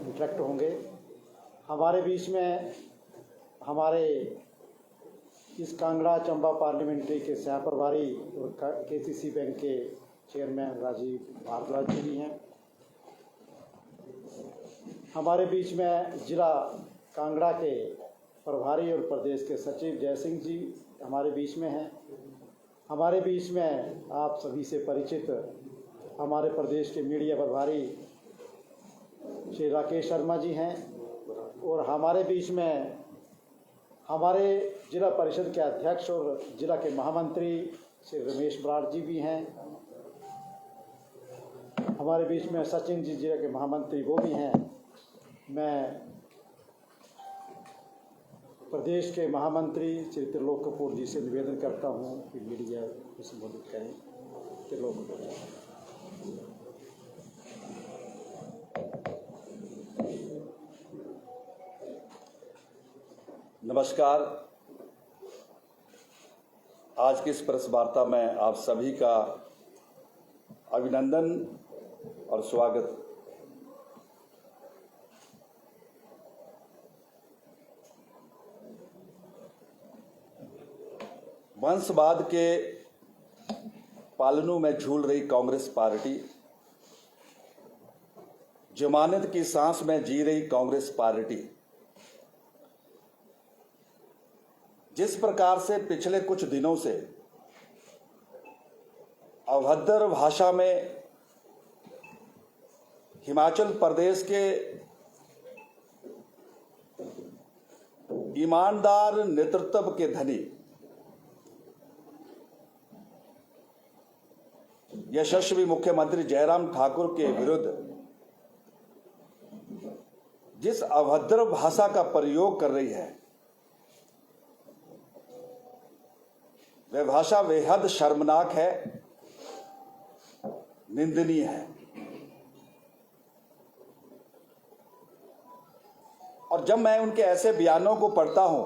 Interact होंगे। हमारे बीच में हमारे इस कांगड़ा चंबा पार्लियामेंट्री के सह प्रभारी और केसीसी बैंक के चेयरमैन राजीव भारद्वाज जी भी हैं। हमारे बीच में जिला कांगड़ा के प्रभारी और प्रदेश के सचिव जय सिंह जी हमारे बीच में हैं। हमारे बीच में आप सभी से परिचित हमारे प्रदेश के मीडिया प्रभारी श्री राकेश शर्मा जी हैं और हमारे बीच में हमारे जिला परिषद के अध्यक्ष और जिला के महामंत्री श्री रमेश बराड़ जी भी हैं। हमारे बीच में सचिन जी जिला के महामंत्री वो भी हैं। मैं प्रदेश के महामंत्री श्री त्रिलोक कपूर जी से निवेदन करता हूं कि मीडिया को संबोधित करें। त्रिलोक कपूर जी। नमस्कार। आज की इस प्रेस वार्ता में आप सभी का अभिनंदन और स्वागत। वंशवाद के पालनों में झूल रही कांग्रेस पार्टी, जमानत की सांस में जी रही कांग्रेस पार्टी, जिस प्रकार से पिछले कुछ दिनों से अभद्र भाषा में हिमाचल प्रदेश के ईमानदार नेतृत्व के धनी यशस्वी मुख्यमंत्री जयराम ठाकुर के विरुद्ध जिस अभद्र भाषा का प्रयोग कर रही है, वह भाषा बेहद शर्मनाक है, निंदनीय है। और जब मैं उनके ऐसे बयानों को पढ़ता हूं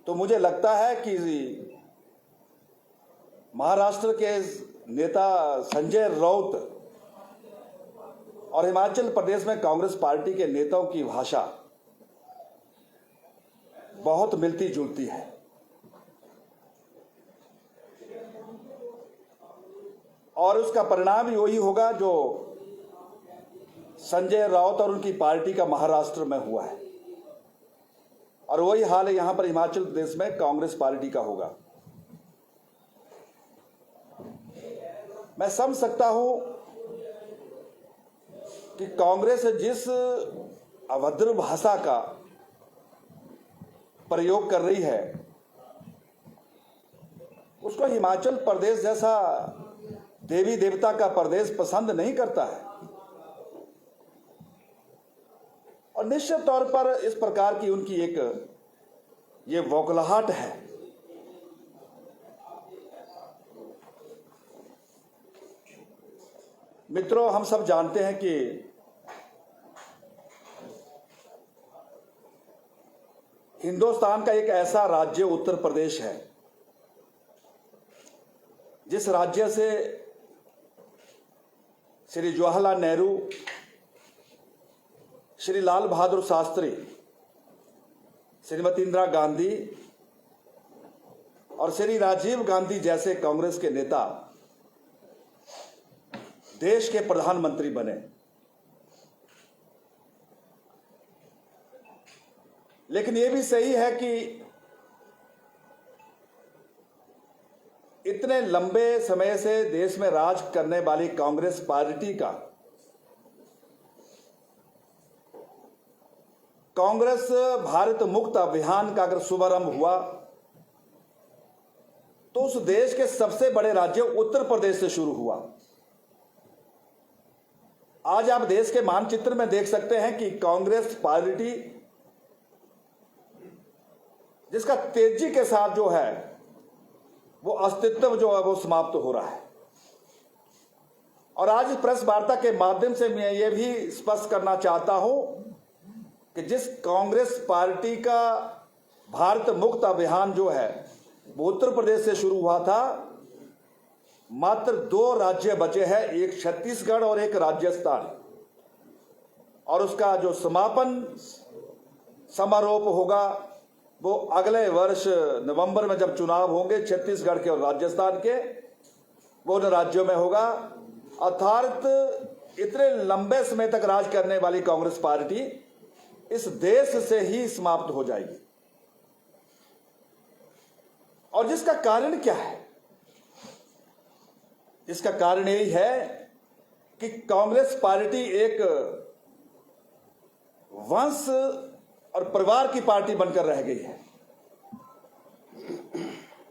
तो मुझे लगता है कि महाराष्ट्र के नेता संजय राउत और हिमाचल प्रदेश में कांग्रेस पार्टी के नेताओं की भाषा बहुत मिलती जुलती है। और उसका परिणाम ही वही होगा जो संजय राउत और उनकी पार्टी का महाराष्ट्र में हुआ है, और वही हाल है यहां पर हिमाचल प्रदेश में कांग्रेस पार्टी का होगा। मैं समझ सकता हूं कि कांग्रेस जिस अभद्र भाषा का प्रयोग कर रही है उसको हिमाचल प्रदेश जैसा देवी देवता का प्रदेश पसंद नहीं करता है। और निश्चित तौर पर इस प्रकार की उनकी एक ये बौखलाहट है। मित्रों, हम सब जानते हैं कि हिंदुस्तान का एक ऐसा राज्य उत्तर प्रदेश है जिस राज्य से श्री जवाहरलाल नेहरू, श्री लाल बहादुर शास्त्री, श्रीमती इंदिरा गांधी और श्री राजीव गांधी जैसे कांग्रेस के नेता देश के प्रधानमंत्री बने। लेकिन यह भी सही है कि इतने लंबे समय से देश में राज करने वाली कांग्रेस पार्टी का कांग्रेस भारत मुक्त अभियान का अगर शुभारंभ हुआ तो उस देश के सबसे बड़े राज्य उत्तर प्रदेश से शुरू हुआ। आज आप देश के मानचित्र में देख सकते हैं कि कांग्रेस पार्टी जिसका तेजी के साथ जो है वो अस्तित्व जो है वो समाप्त हो रहा है। और आज इस प्रेस वार्ता के माध्यम से मैं ये भी स्पष्ट करना चाहता हूं कि जिस कांग्रेस पार्टी का भारत मुक्त अभियान जो है वो उत्तर प्रदेश से शुरू हुआ था, मात्र 2 राज्य बचे हैं, एक छत्तीसगढ़ और एक राजस्थान। और उसका जो समापन समारोह होगा वो अगले वर्ष नवंबर में जब चुनाव होंगे छत्तीसगढ़ के और राजस्थान के, वो उन राज्यों में होगा। अर्थात इतने लंबे समय तक राज करने वाली कांग्रेस पार्टी इस देश से ही समाप्त हो जाएगी। और जिसका कारण क्या है? इसका कारण यही है कि कांग्रेस पार्टी एक वंश और परिवार की पार्टी बनकर रह गई है।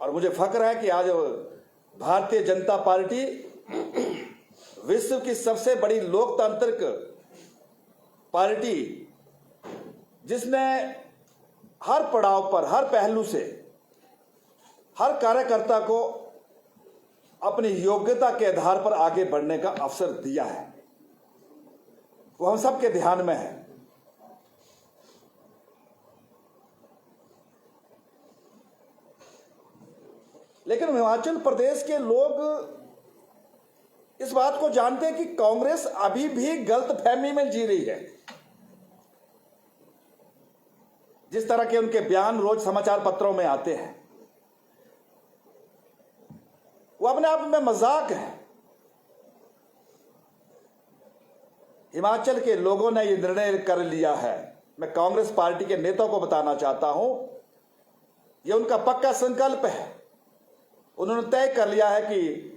और मुझे फख्र है कि आज भारतीय जनता पार्टी विश्व की सबसे बड़ी लोकतांत्रिक पार्टी, जिसने हर पड़ाव पर, हर पहलू से हर कार्यकर्ता को अपनी योग्यता के आधार पर आगे बढ़ने का अवसर दिया है, वो हम सबके ध्यान में है। लेकिन हिमाचल प्रदेश के लोग इस बात को जानते हैं कि कांग्रेस अभी भी गलतफहमी में जी रही है। जिस तरह के उनके बयान रोज समाचार पत्रों में आते हैं, वो अपने आप में मजाक है। हिमाचल के लोगों ने यह निर्णय कर लिया है। मैं कांग्रेस पार्टी के नेताओं को बताना चाहता हूं, यह उनका पक्का संकल्प है। उन्होंने तय कर लिया है कि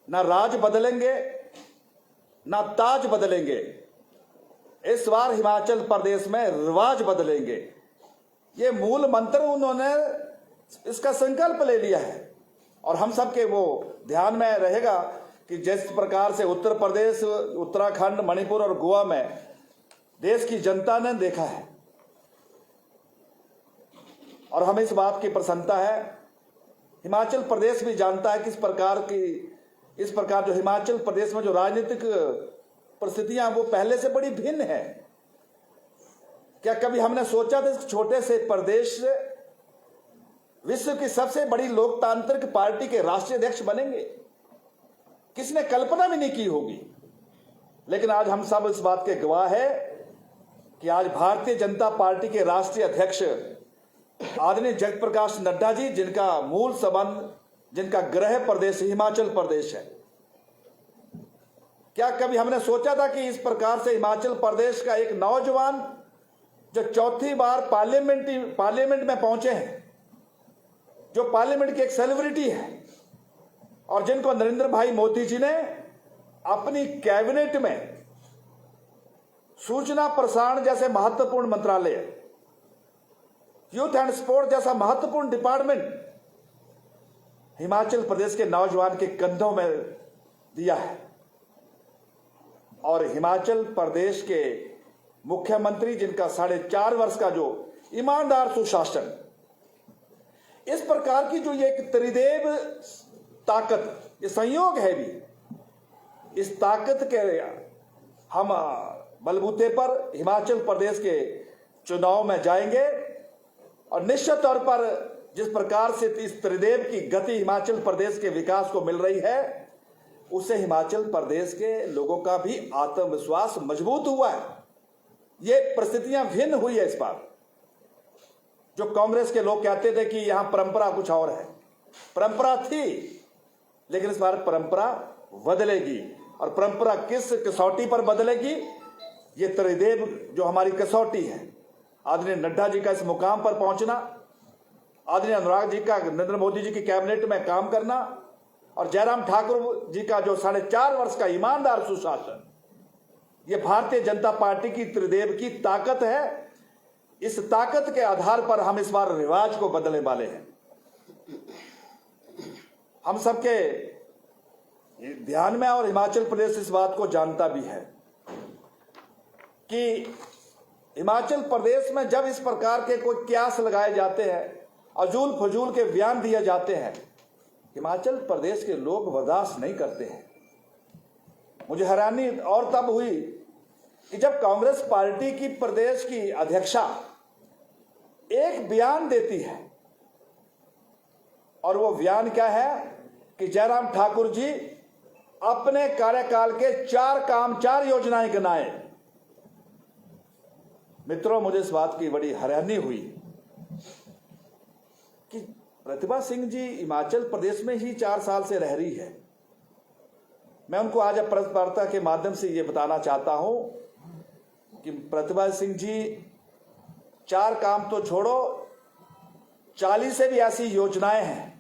ना राज बदलेंगे, ना ताज बदलेंगे, इस बार हिमाचल प्रदेश में रिवाज बदलेंगे। ये मूल मंत्र उन्होंने इसका संकल्प ले लिया है। और हम सबके वो ध्यान में रहेगा कि जिस प्रकार से उत्तर प्रदेश, उत्तराखंड, मणिपुर और गोवा में देश की जनता ने देखा है, और हमें इस बात की प्रसन्नता है, हिमाचल प्रदेश भी जानता है कि इस प्रकार जो हिमाचल प्रदेश में जो राजनीतिक परिस्थितियां वो पहले से बड़ी भिन्न है। क्या कभी हमने सोचा था इस छोटे से प्रदेश से विश्व की सबसे बड़ी लोकतांत्रिक पार्टी के राष्ट्रीय अध्यक्ष बनेंगे? किसने कल्पना भी नहीं की होगी। लेकिन आज हम सब इस बात के गवाह है कि आज भारतीय जनता पार्टी के राष्ट्रीय अध्यक्ष आदरणीय जगत प्रकाश नड्डा जी, जिनका मूल संबंध, जिनका गृह प्रदेश हिमाचल प्रदेश है, क्या कभी हमने सोचा था कि इस प्रकार से हिमाचल प्रदेश का एक नौजवान जो चौथी बार पार्लियामेंट में पहुंचे हैं, जो पार्लियामेंट की एक सेलिब्रिटी है, और जिनको नरेंद्र भाई मोदी जी ने अपनी कैबिनेट में सूचना प्रसारण जैसे महत्वपूर्ण मंत्रालय, यूथ एंड स्पोर्ट जैसा महत्वपूर्ण डिपार्टमेंट हिमाचल प्रदेश के नौजवान के कंधों में दिया है। और हिमाचल प्रदेश के मुख्यमंत्री, जिनका 4.5 वर्ष का जो ईमानदार सुशासन, इस प्रकार की जो ये एक त्रिदेव ताकत, ये संयोग है भी, इस ताकत के हम बलबूते पर हिमाचल प्रदेश के चुनाव में जाएंगे। और निश्चित तौर पर जिस प्रकार से इस त्रिदेव की गति हिमाचल प्रदेश के विकास को मिल रही है, उससे हिमाचल प्रदेश के लोगों का भी आत्मविश्वास मजबूत हुआ है। ये परिस्थितियां भिन्न हुई है इस बार। जो कांग्रेस के लोग कहते थे कि यहां परंपरा कुछ और है, परंपरा थी, लेकिन इस बार परंपरा बदलेगी। और परंपरा किस कसौटी पर बदलेगी? ये त्रिदेव जो हमारी कसौटी है, आदरणीय नड्डा जी का इस मुकाम पर पहुंचना, आदरणीय अनुराग जी का नरेंद्र मोदी जी की कैबिनेट में काम करना, और जयराम ठाकुर जी का जो 4.5 वर्ष का ईमानदार सुशासन, ये भारतीय जनता पार्टी की त्रिदेव की ताकत है। इस ताकत के आधार पर हम इस बार रिवाज को बदलने वाले हैं। हम सबके ध्यान में, और हिमाचल प्रदेश इस बात को जानता भी है कि हिमाचल प्रदेश में जब इस प्रकार के कोई क्यास लगाए जाते हैं, अजूल फजूल के बयान दिए जाते हैं, हिमाचल प्रदेश के लोग बर्दाश्त नहीं करते हैं। मुझे हैरानी और तब हुई कि जब कांग्रेस पार्टी की प्रदेश की अध्यक्षा एक बयान देती है, और वो बयान क्या है कि जयराम ठाकुर जी अपने कार्यकाल के 4 काम, 4 योजनाएं गिनाए, मित्रों, मुझे इस बात की बड़ी हैरानी हुई कि प्रतिभा सिंह जी हिमाचल प्रदेश में ही 4 साल से रह रही है। मैं उनको आज पत्रकारिता के माध्यम से ये बताना चाहता हूं कि प्रतिभा सिंह जी 4 काम तो छोड़ो, 40 से भी ऐसी योजनाएं हैं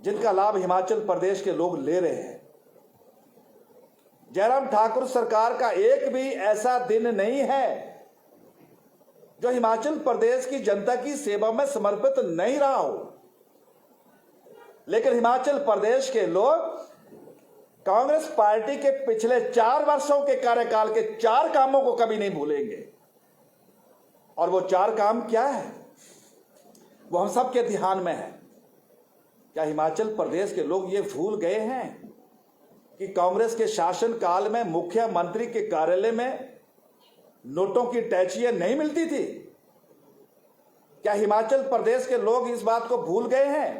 जिनका लाभ हिमाचल प्रदेश के लोग ले रहे हैं। जयराम ठाकुर सरकार का एक भी ऐसा दिन नहीं है जो हिमाचल प्रदेश की जनता की सेवा में समर्पित नहीं रहा हो। लेकिन हिमाचल प्रदेश के लोग कांग्रेस पार्टी के पिछले 4 वर्षों के कार्यकाल के 4 कामों को कभी नहीं भूलेंगे। और वो 4 काम क्या है, वो हम सबके ध्यान में है। क्या हिमाचल प्रदेश के लोग ये भूल गए हैं कि कांग्रेस के शासन काल में मुख्यमंत्री के कार्यालय में नोटों की टैचियां नहीं मिलती थी? क्या हिमाचल प्रदेश के लोग इस बात को भूल गए हैं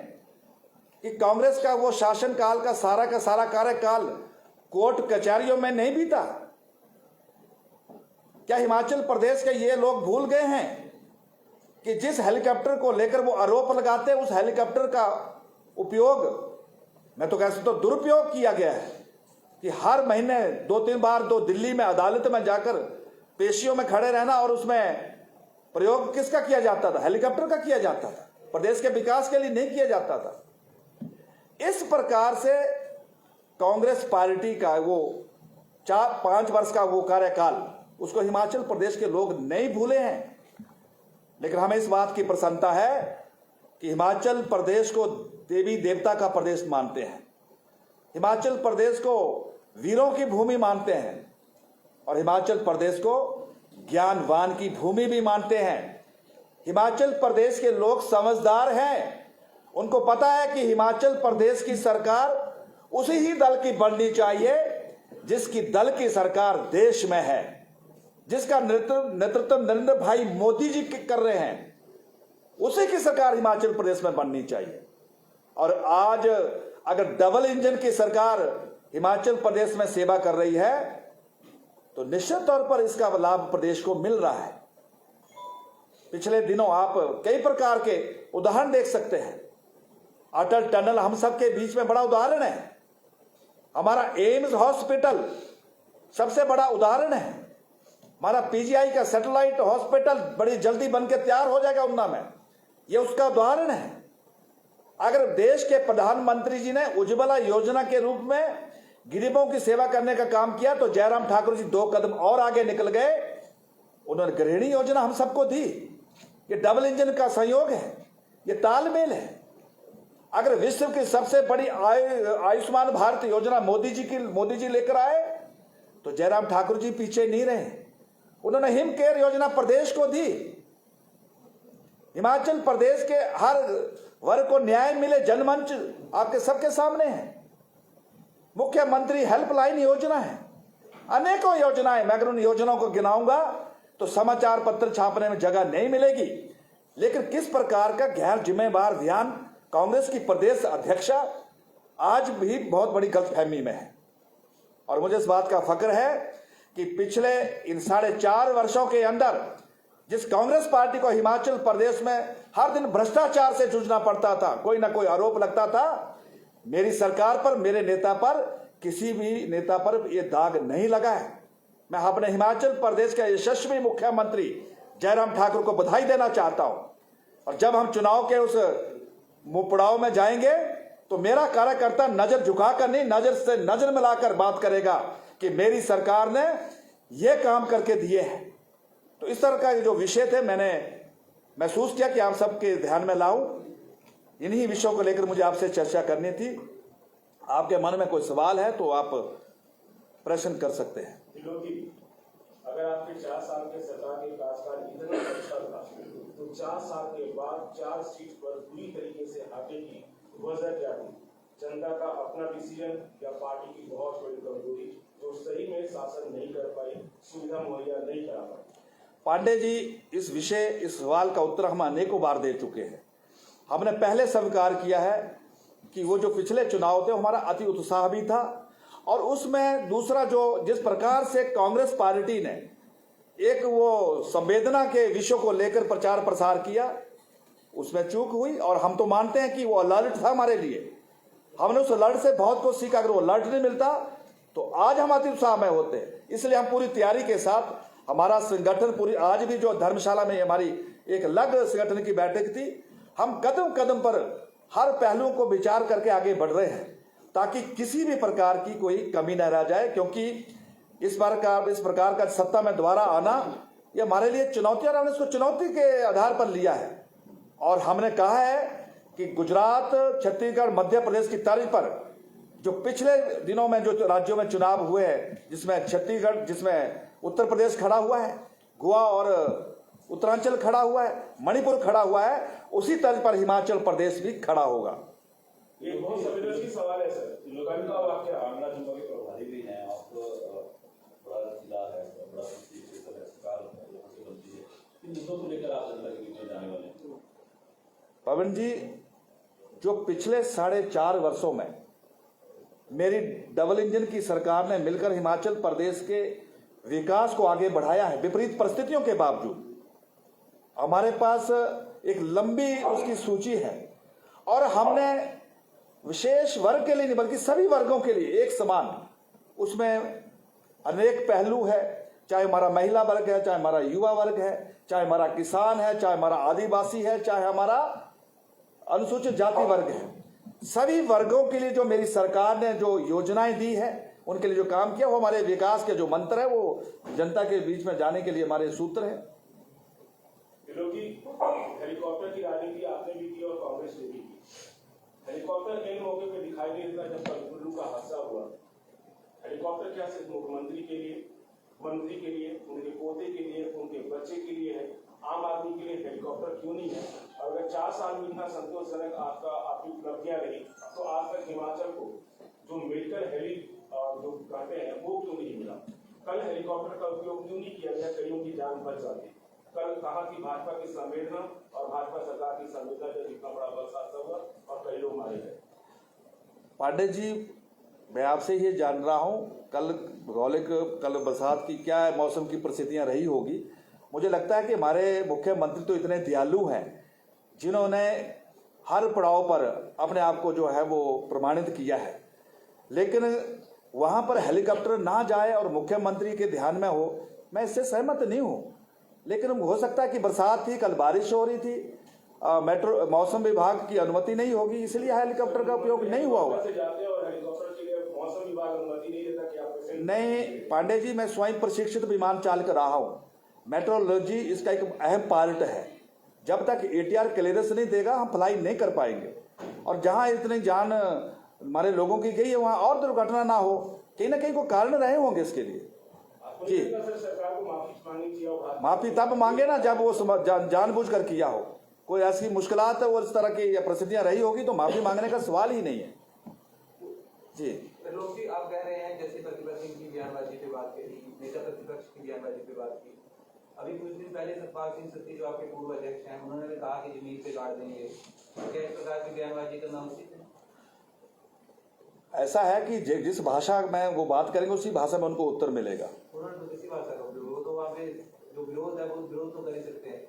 कि कांग्रेस का वो शासन काल का सारा कार्यकाल कोर्ट कचहरियों में नहीं बीता? क्या हिमाचल प्रदेश के ये लोग भूल गए हैं कि जिस हेलीकॉप्टर को लेकर वो आरोप लगाते हैं, उस हेलीकॉप्टर का उपयोग, मैं तो कह सकता हूं दुरुपयोग किया गया है कि हर महीने 2-3 बार तो दिल्ली में अदालत में जाकर पेशियों में खड़े रहना, और उसमें प्रयोग किसका किया जाता था? हेलीकॉप्टर का किया जाता था, प्रदेश के विकास के लिए नहीं किया जाता था। इस प्रकार से कांग्रेस पार्टी का वो 4-5 वर्ष का वो कार्यकाल, उसको हिमाचल प्रदेश के लोग नहीं भूले हैं। लेकिन हमें इस बात की प्रसन्नता है कि हिमाचल प्रदेश को देवी देवता का प्रदेश मानते हैं, हिमाचल प्रदेश को वीरों की भूमि मानते हैं, और हिमाचल प्रदेश को ज्ञानवान की भूमि भी मानते हैं। हिमाचल प्रदेश के लोग समझदार हैं, उनको पता है कि हिमाचल प्रदेश की सरकार उसी ही दल की बननी चाहिए जिसकी दल की सरकार देश में है, जिसका नेतृत्व नरेंद्र भाई मोदी जी कर रहे हैं, उसी की सरकार हिमाचल प्रदेश में बननी चाहिए। और आज अगर डबल इंजन की सरकार हिमाचल प्रदेश में सेवा कर रही है तो निश्चित तौर पर इसका लाभ प्रदेश को मिल रहा है। पिछले दिनों आप कई प्रकार के उदाहरण देख सकते हैं। अटल टनल हम सबके बीच में बड़ा उदाहरण है। हमारा एम्स हॉस्पिटल सबसे बड़ा उदाहरण है। हमारा पीजीआई का सैटेलाइट हॉस्पिटल बड़ी जल्दी बनकर तैयार हो जाएगा ऊना में, यह उसका उदाहरण है। अगर देश के प्रधानमंत्री जी ने उज्ज्वला योजना के रूप में गरीबों की सेवा करने का काम किया तो जयराम ठाकुर जी 2 कदम और आगे निकल गए। उन्होंने गृहिणी योजना हम सबको दी। ये डबल इंजन का संयोग है, ये तालमेल है। अगर विश्व की सबसे बड़ी आयुष्मान भारत योजना मोदी जी लेकर आए तो जयराम ठाकुर जी पीछे नहीं रहे। उन्होंने हिम केयर योजना प्रदेश को दी। हिमाचल प्रदेश के हर वर्ग को न्याय मिले जनमंच आपके सबके सामने है। मुख्यमंत्री हेल्पलाइन योजना है, अनेकों योजनाएं। मैं अगर उन योजनाओं को गिनाऊंगा तो समाचार पत्र छापने में जगह नहीं मिलेगी। लेकिन किस प्रकार का गैर जिम्मेदार ध्यान कांग्रेस की प्रदेश अध्यक्षा आज भी बहुत बड़ी गलतफहमी में है। और मुझे इस बात का फख्र है कि पिछले इन 4.5 वर्षों के अंदर जिस कांग्रेस पार्टी को हिमाचल प्रदेश में हर दिन भ्रष्टाचार से जूझना पड़ता था, कोई ना कोई आरोप लगता था, मेरी सरकार पर, मेरे नेता पर, किसी भी नेता पर यह दाग नहीं लगा है। मैं अपने हिमाचल प्रदेश के यशस्वी मुख्यमंत्री जयराम ठाकुर को बधाई देना चाहता हूं। और जब हम चुनाव के उस पड़ाव में जाएंगे तो मेरा कार्यकर्ता नजर झुकाकर नहीं, नजर से नजर मिलाकर बात करेगा कि मेरी सरकार ने यह काम करके दिए हैं। तो इस तरह का जो विषय थे, मैंने महसूस किया कि आप सबके ध्यान में लाऊं। इन्हीं विषयों को लेकर मुझे आपसे चर्चा करनी थी। आपके मन में कोई सवाल है तो आप प्रश्न कर सकते हैं। अगर आपके 4 साल के सरकार के कार्यकाल इतना अच्छा था तो 4 साल के बाद 4 सीट पर पूरी तरीके से हारने की वजह क्या थी? जनता का अपना डिसीजन या पार्टी की बहुत बड़ी कमजोरी जो सही में शासन नहीं कर पाई, सुविधा मुहैया नहीं करा पाई? पांडे जी, इस सवाल का उत्तर हम अनेकों बार दे चुके हैं। हमने पहले स्वीकार किया है कि वो जो पिछले चुनाव थे हमारा अति उत्साह भी था, और उसमें दूसरा जो जिस प्रकार से कांग्रेस पार्टी ने एक वो संवेदना के विषयों को लेकर प्रचार प्रसार किया, उसमें चूक हुई। और हम तो मानते हैं कि वो अलर्ट था हमारे लिए, हमने उस अलर्ट से बहुत कुछ सीखा। अगर वो अलर्ट नहीं मिलता तो आज हम अति उत्साह में होते। इसलिए हम पूरी तैयारी के साथ, हमारा संगठन पूरी, आज भी जो धर्मशाला में हमारी एक अलग संगठन की बैठक थी, हम कदम कदम पर हर पहलुओं को विचार करके आगे बढ़ रहे हैं ताकि किसी भी प्रकार की कोई कमी न रह जाए। क्योंकि इस प्रकार का सत्ता में दोबारा आना ये हमारे लिए चुनौतियां, हमने इसको चुनौती के आधार पर लिया है। और हमने कहा है कि गुजरात, छत्तीसगढ़, मध्य प्रदेश की तर्ज पर जो पिछले दिनों में जो राज्यों में चुनाव हुए हैं, जिसमें छत्तीसगढ़, जिसमें उत्तर प्रदेश खड़ा हुआ है, गोवा और उत्तरांचल खड़ा हुआ है, मणिपुर खड़ा हुआ है, उसी तर्ज पर हिमाचल प्रदेश भी खड़ा होगा। ये बहुत संवेदनशील सवाल है सर। लोकायुक्त का वाक्य कांगड़ा जिला के प्रभारी भी हैं आप, बड़ा जिला है, बड़ा सरकार यहाँ से बनती है, इन मुद्दों को लेकर आप जनता के बीच में जाने वाले हैं? पवन जी, जो पिछले 4.5 वर्षों में मेरी डबल इंजन की सरकार ने मिलकर हिमाचल प्रदेश के विकास को आगे बढ़ाया है, विपरीत परिस्थितियों के बावजूद हमारे पास एक लंबी उसकी सूची है। और हमने विशेष वर्ग के लिए नहीं बल्कि सभी वर्गों के लिए एक समान, उसमें अनेक पहलू है, चाहे हमारा महिला वर्ग है, चाहे हमारा युवा वर्ग है, चाहे हमारा किसान है, चाहे हमारा आदिवासी है, चाहे हमारा अनुसूचित जाति वर्ग है। सभी वर्गों के लिए जो मेरी सरकार ने जो योजनाएं दी है, उनके लिए जो काम किया, वो हमारे विकास के जो मंत्र है, वो जनता के बीच में जाने के लिए हमारे सूत्र है। हेलीकॉप्टर की राजनीति आपने भी की और कांग्रेस ने भी की। हेलीकॉप्टर कई मौके पे दिखाई नहीं देता। जब कुल्लू का हादसा हुआ, हेलीकॉप्टर क्या सिर्फ मुख्यमंत्री के लिए, मंत्री के लिए, उनके पोते के लिए, उनके बच्चे के लिए है? आम आदमी के लिए हेलीकॉप्टर क्यों नहीं है? और अगर 4 साल में इतना संतोषजनक आपकी उपलब्धियां रही, तो आज तक हिमाचल को जो मेडिकल हेली जो कहते हैं वो क्यों नहीं मिला? कल हेलीकॉप्टर का उपयोग क्यों नहीं किया गया? कईयों की जान बच जाती। कल कहा कि भाजपा की संवेदना और भाजपा सरकार की संवेदना जब इतना बड़ा बरसात हुआ और कई लोग मारे गए। पांडे जी, मैं आपसे ये जान रहा हूं कल बरसात की क्या मौसम की परिस्थितियां रही होगी। मुझे लगता है कि हमारे मुख्यमंत्री तो इतने दयालु हैं, जिन्होंने हर पड़ाव पर अपने आप को जो है वो प्रमाणित किया है। लेकिन वहां पर हेलीकॉप्टर ना जाए और मुख्यमंत्री के ध्यान में हो, मैं इससे सहमत नहीं हूं। लेकिन हो सकता है कि बरसात थी, कल बारिश हो रही थी, मौसम विभाग की अनुमति नहीं होगी, इसलिए हेलीकॉप्टर का उपयोग नहीं हुआ होगा। नहीं पांडे जी, मैं स्वयं प्रशिक्षित विमान चालक रहा हूं। मेट्रोलॉजी इसका एक अहम पार्ट है। जब तक ATR क्लियरेंस नहीं देगा हम फ्लाई नहीं कर पाएंगे। और जहां इतनी जान हमारे लोगों की गई है, वहां और दुर्घटना ना हो, कहीं ना कहीं को कारण रहे होंगे इसके लिए। जी, माफी तब मांगे ना जब वो जानबूझ कर किया हो। कोई ऐसी मुश्किलात और इस तरह की परिस्थितियां रही होगी तो माफी मांगने का सवाल ही नहीं है। जी, लोग जी, आप कह रहे हैं जैसे प्रतिपक्ष की बयानबाजी पे बात करी, नेता प्रतिपक्ष की बयानबाजी पे बात की। अभी कुछ दिन पहले सतपाल सिंह सत्ती जो आपके पूर्व अध्यक्ष हैं, उन्होंने भी कहा कि जमीन पे गाड़ देंगे। क्या इस प्रकार की बयानबाजी करना उचित है? ऐसा है कि जिस भाषा में वो बात करेंगे उसी भाषा में उनको उत्तर मिलेगा। उन्होंने तो किसी भाषा का उपयोग, तो वहाँ पे जो विरोध है वो विरोध तो कर ही सकते हैं।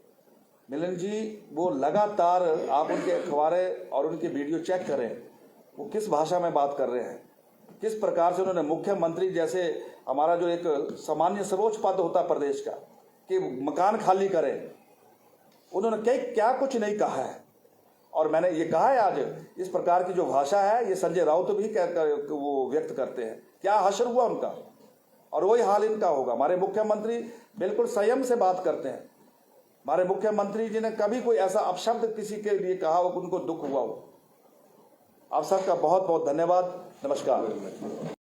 मिलन जी, वो लगातार आप उनके अखबारे और उनके वीडियो चेक करें, वो किस भाषा में बात कर रहे हैं, किस प्रकार से उन्होंने मुख्यमंत्री जैसे हमारा जो एक सामान्य सर्वोच्च पद होता है प्रदेश का कि मकान खाली करें, उन्होंने क्या कुछ नहीं कहा है। और मैंने ये कहा है आज इस प्रकार की जो भाषा है ये संजय राउत भी वो व्यक्त करते हैं। क्या हश्र हुआ उनका, और वही हाल इनका होगा। हमारे मुख्यमंत्री बिल्कुल संयम से बात करते हैं। हमारे मुख्यमंत्री जी ने कभी कोई ऐसा अपशब्द किसी के लिए कहा हो, उनको दुख हुआ हो। आप सबका बहुत बहुत धन्यवाद। नमस्कार।